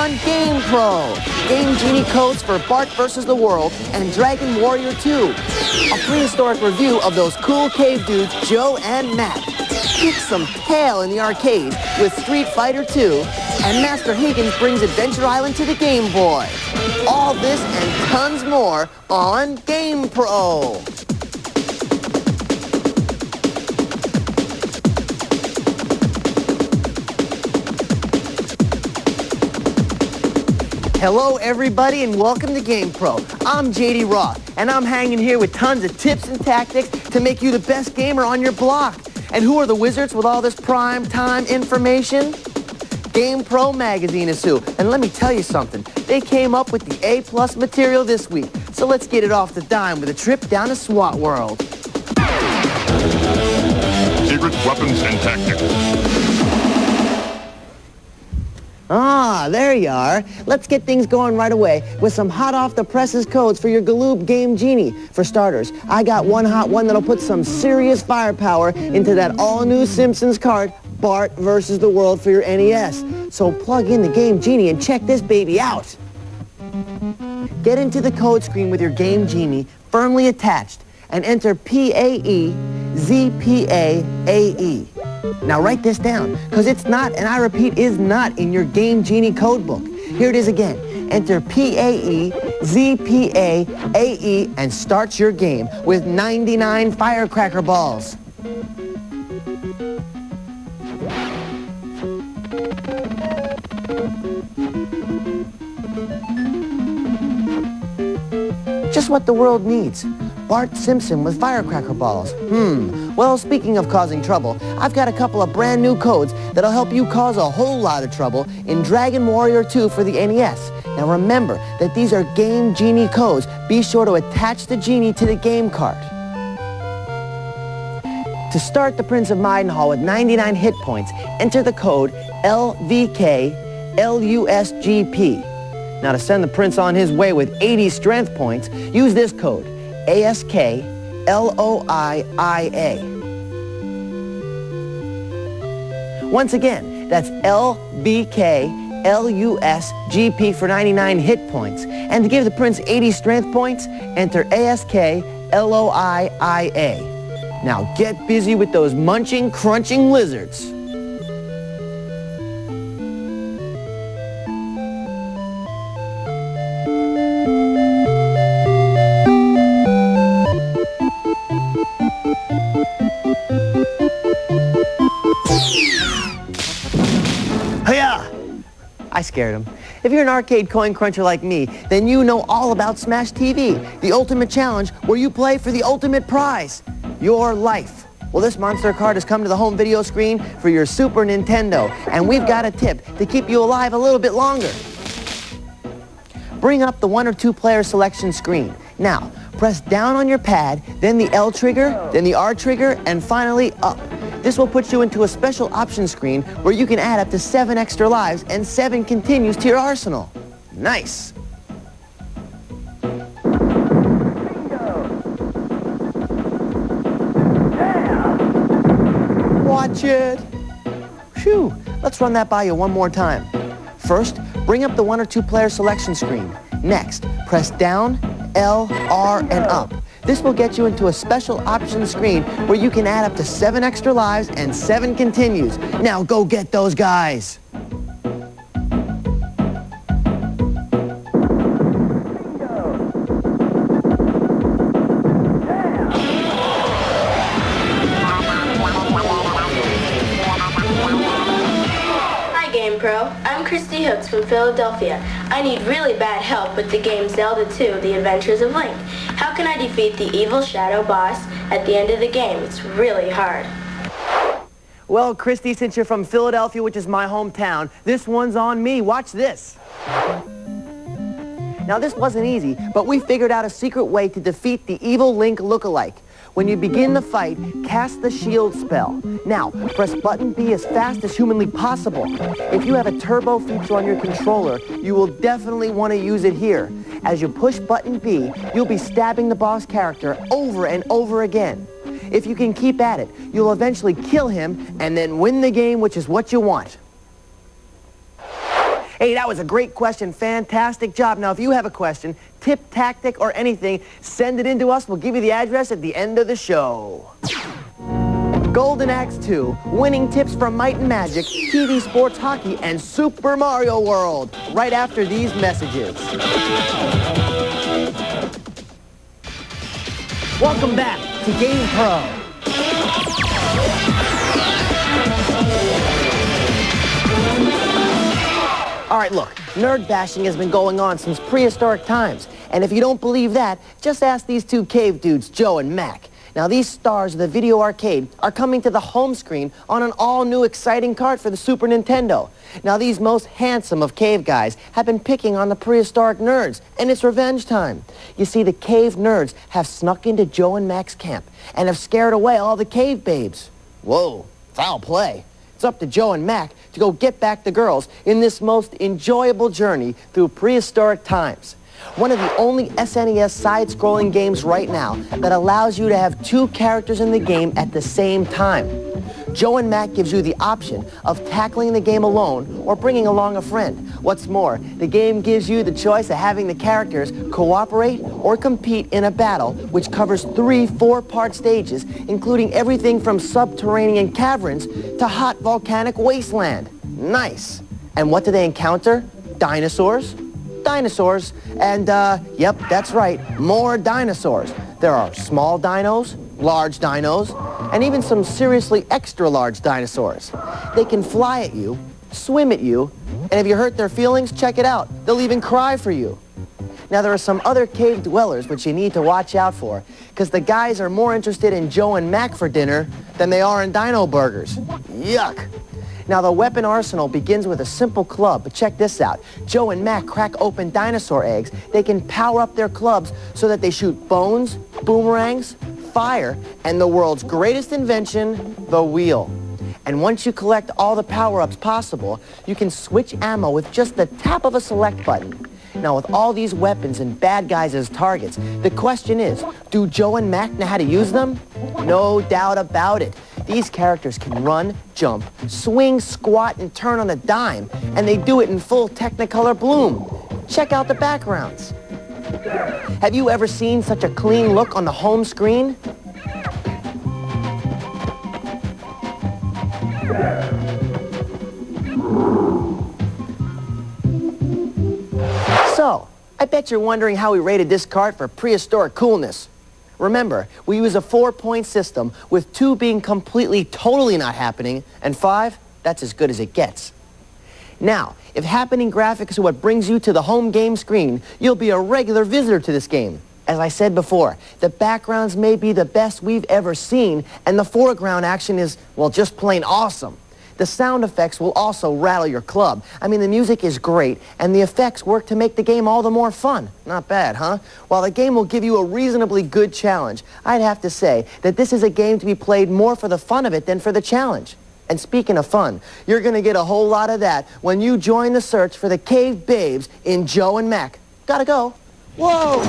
on GamePro. Game Genie codes for Bart vs. the World and Dragon Warrior 2. A prehistoric review of those cool cave dudes, Joe and Matt. Kick some tail in the arcade with Street Fighter 2. And Master Higgins brings Adventure Island to the Game Boy. All this and tons more on GamePro. Hello, everybody, and welcome to GamePro. I'm JD Roth, and I'm hanging here with tons of tips and tactics to make you the best gamer on your block. And who are the wizards with all this prime time information? GamePro magazine is who. And let me tell you something. They came up with the A+ material this week. So let's get it off the dime with a trip down to SWAT World. Secret weapons and tactics. Ah, there you are. Let's get things going right away with some hot-off-the-presses codes for your Galoob Game Genie. For starters, I got one hot one that'll put some serious firepower into that all-new Simpsons card, Bart vs. the World for your NES. So plug in the Game Genie and check this baby out. Get into the code screen with your Game Genie firmly attached and enter PAE ZPAAE. Now write this down, because it's not, and I repeat, is not in your Game Genie code book. Here it is again. Enter PAE ZPAAE and start your game with 99 firecracker balls. Just what the world needs. Bart Simpson with firecracker balls. Well, speaking of causing trouble, I've got a couple of brand new codes that'll help you cause a whole lot of trouble in Dragon Warrior 2 for the NES. Now remember that these are Game Genie codes. Be sure to attach the Genie to the game cart. To start the Prince of Maidenhall with 99 hit points, enter the code LVKLUSGP. Now to send the Prince on his way with 80 strength points, use this code. ASKLOIIA. Once again, that's LBKLUSGP for 99 hit points. And to give the Prince 80 strength points, enter ASKLOIIA. Now get busy with those munching, crunching lizards. I scared him. If you're an arcade coin cruncher like me, then you know all about Smash TV, the ultimate challenge where you play for the ultimate prize, your life. Well, this monster card has come to the home video screen for your Super Nintendo, and we've got a tip to keep you alive a little bit longer. Bring up the 1 or 2 player selection screen. Now, press down on your pad, then the L trigger, then the R trigger, and finally up. This will put you into a special option screen where you can add up to 7 extra lives and 7 continues to your arsenal. Nice! Watch it! Phew! Let's run that by you one more time. First, bring up the 1 or 2 player selection screen. Next, press down, L, R, and up. This will get you into a special option screen where you can add up to 7 extra lives and 7 continues. Now go get those guys! GamePro. I'm Christy Hooks from Philadelphia. I need really bad help with the game Zelda 2, The Adventures of Link. How can I defeat the evil shadow boss at the end of the game? It's really hard. Well, Christy, since you're from Philadelphia, which is my hometown, this one's on me. Watch this. Now, this wasn't easy, but we figured out a secret way to defeat the evil Link lookalike. When you begin the fight, cast the shield spell. Now, press button B as fast as humanly possible. If you have a turbo feature on your controller, you will definitely want to use it here. As you push button B, you'll be stabbing the boss character over and over again. If you can keep at it, you'll eventually kill him and then win the game, which is what you want. Hey, that was a great question. Fantastic job. Now, if you have a question, tip, tactic, or anything, send it in to us. We'll give you the address at the end of the show. Golden Axe 2, winning tips from Might and Magic, TV Sports Hockey, and Super Mario World, right after these messages. Welcome back to GamePro. All right, look, nerd bashing has been going on since prehistoric times. And if you don't believe that, just ask these two cave dudes, Joe and Mac. Now, these stars of the video arcade are coming to the home screen on an all-new exciting cart for the Super Nintendo. Now, these most handsome of cave guys have been picking on the prehistoric nerds, and it's revenge time. You see, the cave nerds have snuck into Joe and Mac's camp and have scared away all the cave babes. Whoa, foul play. It's up to Joe and Mac to go get back the girls in this most enjoyable journey through prehistoric times. One of the only SNES side-scrolling games right now that allows you to have two characters in the game at the same time. Joe and Mac gives you the option of tackling the game alone or bringing along a friend. What's more, the game gives you the choice of having the characters cooperate or compete in a battle which covers 3 4-part stages, including everything from subterranean caverns to hot volcanic wasteland. Nice. And what do they encounter? Dinosaurs? Dinosaurs. And, yep, that's right, more dinosaurs. There are small dinos, large dinos, and even some seriously extra large dinosaurs. They can fly at you, swim at you, and if you hurt their feelings, check it out. They'll even cry for you. Now, there are some other cave dwellers which you need to watch out for, because the guys are more interested in Joe and Mac for dinner than they are in dino burgers. Yuck. Now, the weapon arsenal begins with a simple club, but check this out. Joe and Mac crack open dinosaur eggs. They can power up their clubs so that they shoot bones, boomerangs, fire, and the world's greatest invention, the wheel. And once you collect all the power-ups possible, you can switch ammo with just the tap of a select button. Now, with all these weapons and bad guys as targets, the question is, do Joe and Mac know how to use them? No doubt about it. These characters can run, jump, swing, squat, and turn on a dime, and they do it in full Technicolor bloom. Check out the backgrounds. Have you ever seen such a clean look on the home screen? So, I bet you're wondering how we rated this cart for prehistoric coolness. Remember, we use a 4-point system, with 2 being completely, totally not happening, and 5, that's as good as it gets. Now, if happening graphics are what brings you to the home game screen, you'll be a regular visitor to this game. As I said before, the backgrounds may be the best we've ever seen, and the foreground action is, well, just plain awesome. The sound effects will also rattle your club. I mean, the music is great, and the effects work to make the game all the more fun. Not bad, huh? While the game will give you a reasonably good challenge, I'd have to say that this is a game to be played more for the fun of it than for the challenge. And speaking of fun, you're going to get a whole lot of that when you join the search for the cave babes in Joe and Mac. Gotta go. Whoa!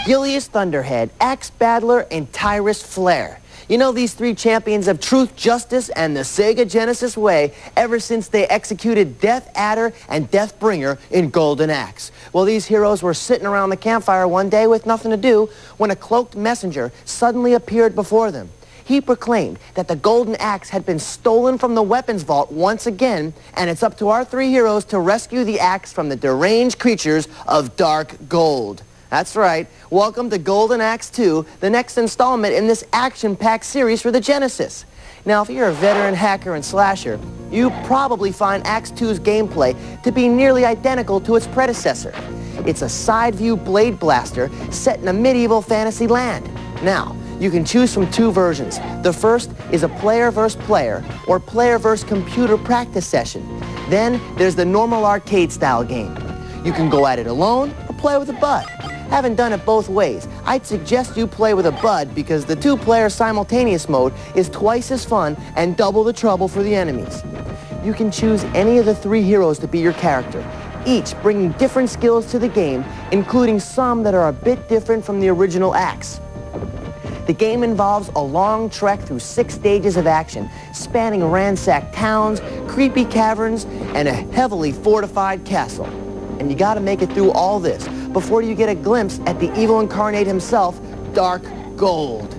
Gilius Thunderhead, Axe Battler, and Tyrus Flare. You know, these 3 champions of truth, justice, and the Sega Genesis way ever since they executed Death Adder and Deathbringer in Golden Axe. Well, these heroes were sitting around the campfire one day with nothing to do when a cloaked messenger suddenly appeared before them. He proclaimed that the Golden Axe had been stolen from the weapons vault once again, and it's up to our 3 heroes to rescue the axe from the deranged creatures of Dark Gold. That's right. Welcome to Golden Axe 2, the next installment in this action-packed series for the Genesis. Now, if you're a veteran hacker and slasher, you probably find Axe 2's gameplay to be nearly identical to its predecessor. It's a side-view blade blaster set in a medieval fantasy land. Now, you can choose from 2 versions. The first is a player versus player or player versus computer practice session. Then there's the normal arcade-style game. You can go at it alone or play with a bud. Haven't done it both ways. I'd suggest you play with a bud because the 2-player simultaneous mode is twice as fun and double the trouble for the enemies. you can choose any of the 3 heroes to be your character, each bringing different skills to the game, including some that are a bit different from the original acts. The game involves a long trek through 6 stages of action, spanning ransacked towns, creepy caverns, and a heavily fortified castle. And you gotta make it through all this before you get a glimpse at the evil incarnate himself, Dark Gold.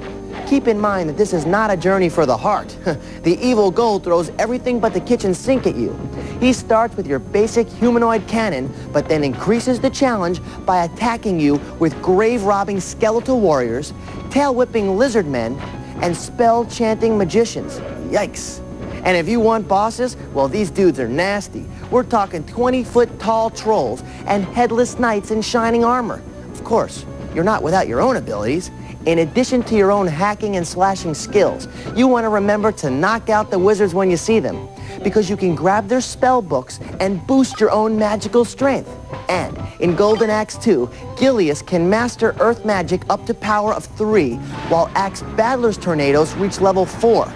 Keep in mind that this is not a journey for the heart. The evil Gold throws everything but the kitchen sink at you. He starts with your basic humanoid cannon, but then increases the challenge by attacking you with grave-robbing skeletal warriors, tail-whipping lizard men, and spell-chanting magicians. Yikes. And if you want bosses, well, these dudes are nasty. We're talking 20-foot-tall trolls and headless knights in shining armor. Of course, you're not without your own abilities. In addition to your own hacking and slashing skills, you want to remember to knock out the wizards when you see them, because you can grab their spell books and boost your own magical strength. And in Golden Axe 2, Gilius can master earth magic up to power of 3, while Axe Battler's tornadoes reach level 4.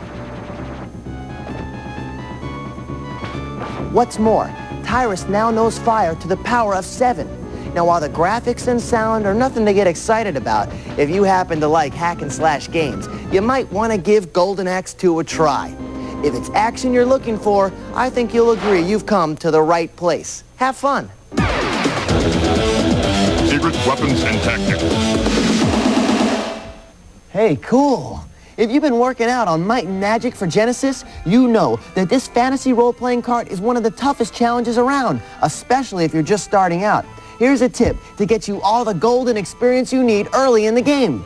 What's more, Tyrus now knows fire to the power of 7. Now, while the graphics and sound are nothing to get excited about, if you happen to like hack and slash games, you might want to give Golden Axe 2 a try. If it's action you're looking for, I think you'll agree you've come to the right place. Have fun. Secret weapons and tactics. Hey, cool. If you've been working out on Might and Magic for Genesis, you know that this fantasy role-playing card is one of the toughest challenges around, especially if you're just starting out. Here's a tip to get you all the golden experience you need early in the game.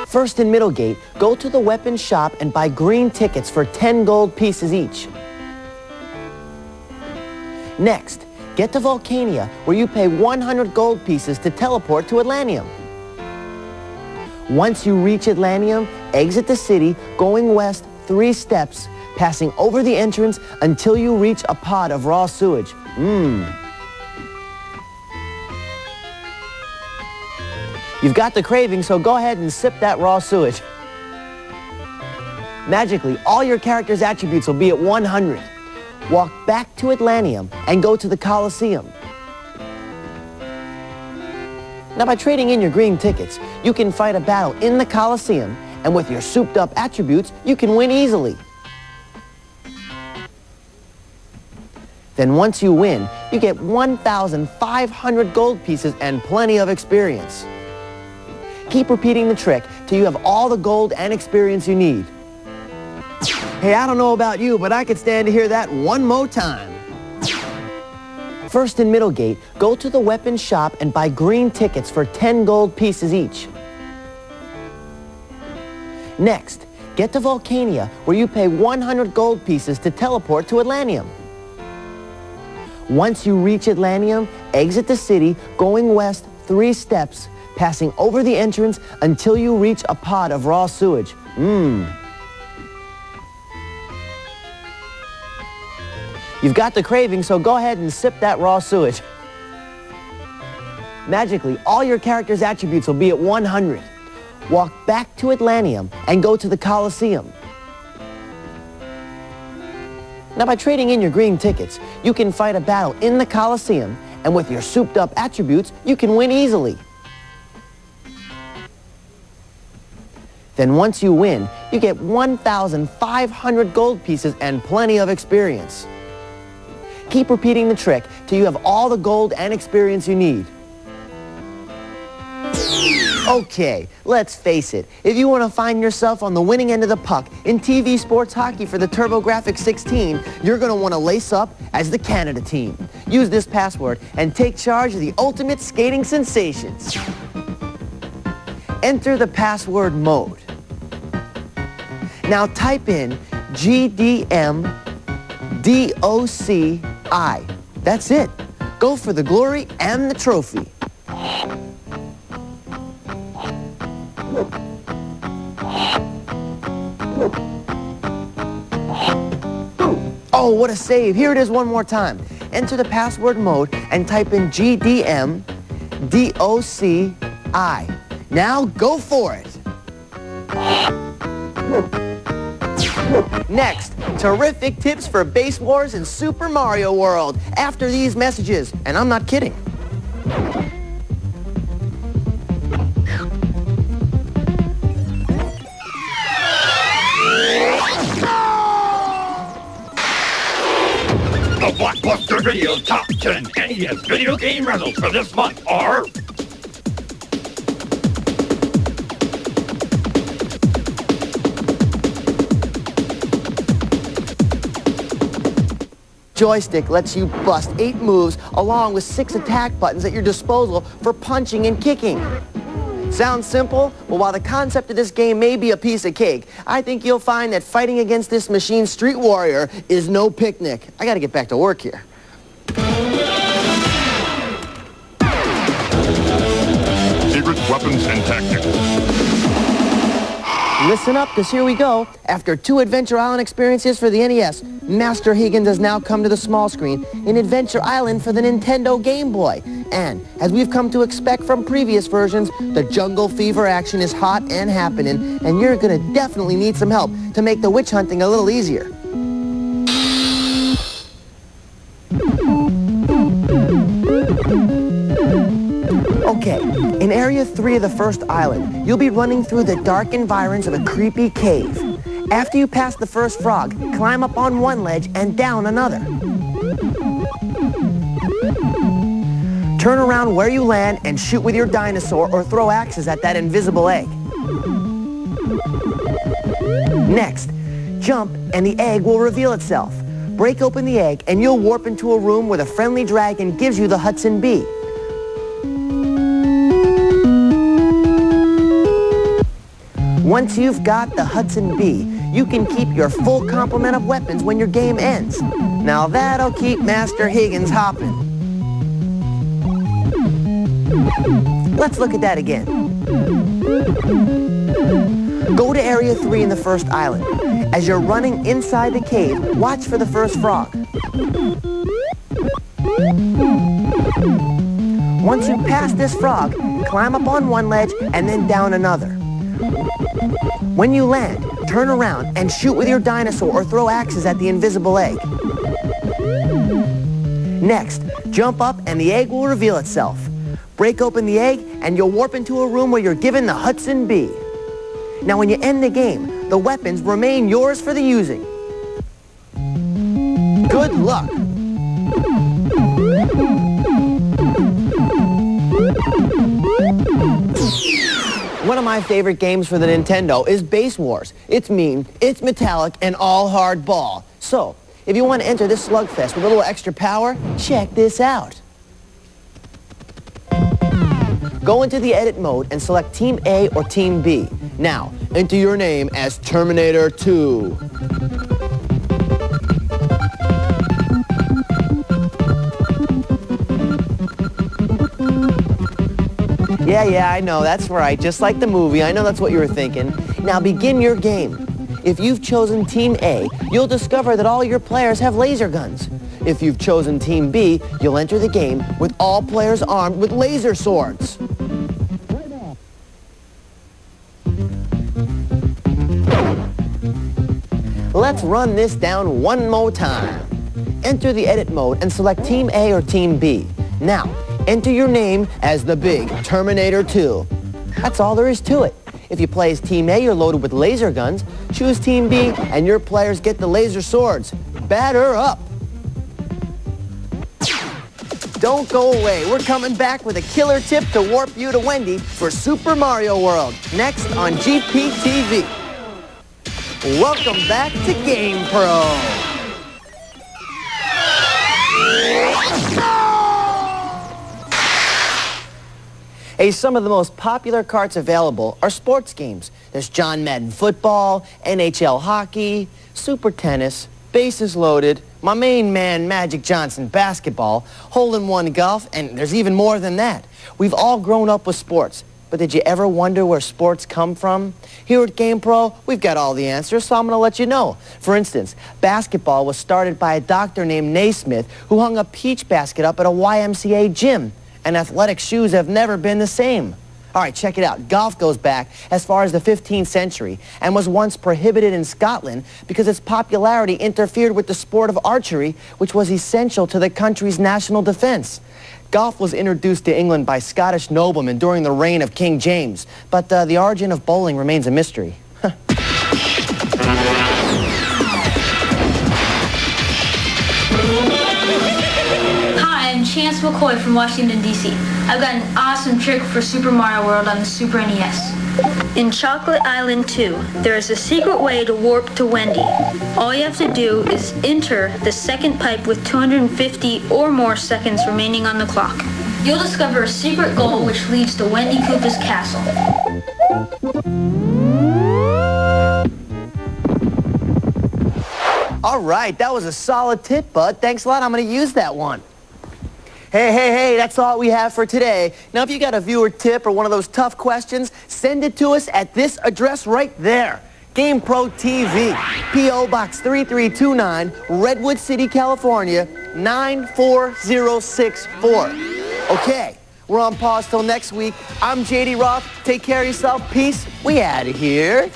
First in Middlegate, go to the weapons shop and buy green tickets for 10 gold pieces each. Next, get to Volcania, where you pay 100 gold pieces to teleport to Atlantium. Once you reach Atlantium, exit the city, going west 3 steps, passing over the entrance until you reach a pod of raw sewage. You've got the craving, so go ahead and sip that raw sewage. Magically, all your character's attributes will be at 100. Walk back to Atlantium and go to the Colosseum. Now, by trading in your green tickets, you can fight a battle in the Colosseum, and with your souped-up attributes, you can win easily. Then once you win, you get 1,500 gold pieces and plenty of experience. Keep repeating the trick till you have all the gold and experience you need. Hey, I don't know about you, but I could stand to hear that one more time. First in Middlegate, go to the weapons shop and buy green tickets for 10 gold pieces each. Next, get to Volcania, where you pay 100 gold pieces to teleport to Atlantium. Once you reach Atlantium, exit the city, going west 3 steps, passing over the entrance until you reach a pod of raw sewage. You've got the craving, so go ahead and sip that raw sewage. Magically, all your character's attributes will be at 100. Walk back to Atlantium and go to the Colosseum. Now, by trading in your green tickets, you can fight a battle in the Colosseum, and with your souped-up attributes, you can win easily. Then once you win, you get 1,500 gold pieces and plenty of experience. Keep repeating the trick till you have all the gold and experience you need. Okay, let's face it. If you want to find yourself on the winning end of the puck in TV sports hockey for the TurboGrafx 16, you're going to want to lace up as the Canada team. Use this password and take charge of the ultimate skating sensations. Enter the password mode. Now type in GDMDOCI. That's it. Go for the glory and the trophy. Oh, what a save. Here it is one more time. Enter the password mode and type in GDMDOCI. Now go for it. Next, terrific tips for Base Wars in Super Mario World after these messages, and I'm not kidding. The Blockbuster Video Top 10 NES video game rentals for this month are... Joystick lets you bust 8 moves along with 6 attack buttons at your disposal for punching and kicking. Sounds simple? Well, while the concept of this game may be a piece of cake, I think you'll find that fighting against this machine Street Warrior is no picnic. I gotta get back to work here. Secret weapons and tactics. Listen up, because here we go. After 2 Adventure Island experiences for the NES, Master Higgins has now come to the small screen in Adventure Island for the Nintendo Game Boy. And, as we've come to expect from previous versions, the jungle fever action is hot and happening, and you're gonna definitely need some help to make the witch hunting a little easier. Okay, in Area 3 of the first island, you'll be running through the dark environs of a creepy cave. After you pass the first frog, climb up on one ledge and down another. Turn around where you land and shoot with your dinosaur or throw axes at that invisible egg. Next, jump and the egg will reveal itself. Break open the egg and you'll warp into a room where the friendly dragon gives you the Hudson Bee. Once you've got the Hudson Bee, you can keep your full complement of weapons when your game ends. Now that'll keep Master Higgins hopping. Let's look at that again. Go to Area 3 in the first island. As you're running inside the cave, watch for the first frog. Once you pass this frog, climb up on one ledge and then down another. When you land, turn around and shoot with your dinosaur or throw axes at the invisible egg. Next, jump up and the egg will reveal itself. Break open the egg and you'll warp into a room where you're given the Hudson Bee. Now when you end the game, the weapons remain yours for the using. Good luck! One of my favorite games for the Nintendo is Base Wars. It's mean, it's metallic, and all hardball. So, if you want to enter this slugfest with a little extra power, check this out. Go into the edit mode and select Team A or Team B. Now, enter your name as Terminator 2. Yeah, I know, that's right, just like the movie. I know that's what you were thinking. Now begin your game. If you've chosen Team A, you'll discover that all your players have laser guns. If you've chosen Team B, you'll enter the game with all players armed with laser swords. Let's run this down one more time. Enter the edit mode and select Team A or Team B. Now, enter your name as the big Terminator 2. That's all there is to it. If you play as Team A, you're loaded with laser guns. Choose Team B, and your players get the laser swords. Batter up! Don't go away. We're coming back with a killer tip to warp you to Wendy for Super Mario World, next on GPTV. Welcome back to GamePro. Hey, some of the most popular carts available are sports games. There's John Madden Football, NHL Hockey, Super Tennis, Bases Loaded, my main man Magic Johnson Basketball, Hole-in-One Golf, and there's even more than that. We've all grown up with sports, but did you ever wonder where sports come from? Here at GamePro, we've got all the answers, so I'm going to let you know. For instance, basketball was started by a doctor named Naismith who hung a peach basket up at a YMCA gym. And athletic shoes have never been the same. All right, check it out. Golf goes back as far as the 15th century and was once prohibited in Scotland because its popularity interfered with the sport of archery, which was essential to the country's national defense. Golf was introduced to England by Scottish noblemen during the reign of King James, but the origin of bowling remains a mystery. Chance McCoy from Washington, D.C. I've got an awesome trick for Super Mario World on the Super NES. In Chocolate Island 2, there is a secret way to warp to Wendy. All you have to do is enter the second pipe with 250 or more seconds remaining on the clock. You'll discover a secret goal which leads to Wendy Koopa's castle. All right, that was a solid tip, Bud. Thanks a lot. I'm going to use that one. Hey, that's all we have for today. Now, if you got a viewer tip or one of those tough questions, send it to us at this address right there. GamePro TV, P.O. Box 3329, Redwood City, California, 94064. Okay, we're on pause till next week. I'm J.D. Roth. Take care of yourself. Peace. We out of here.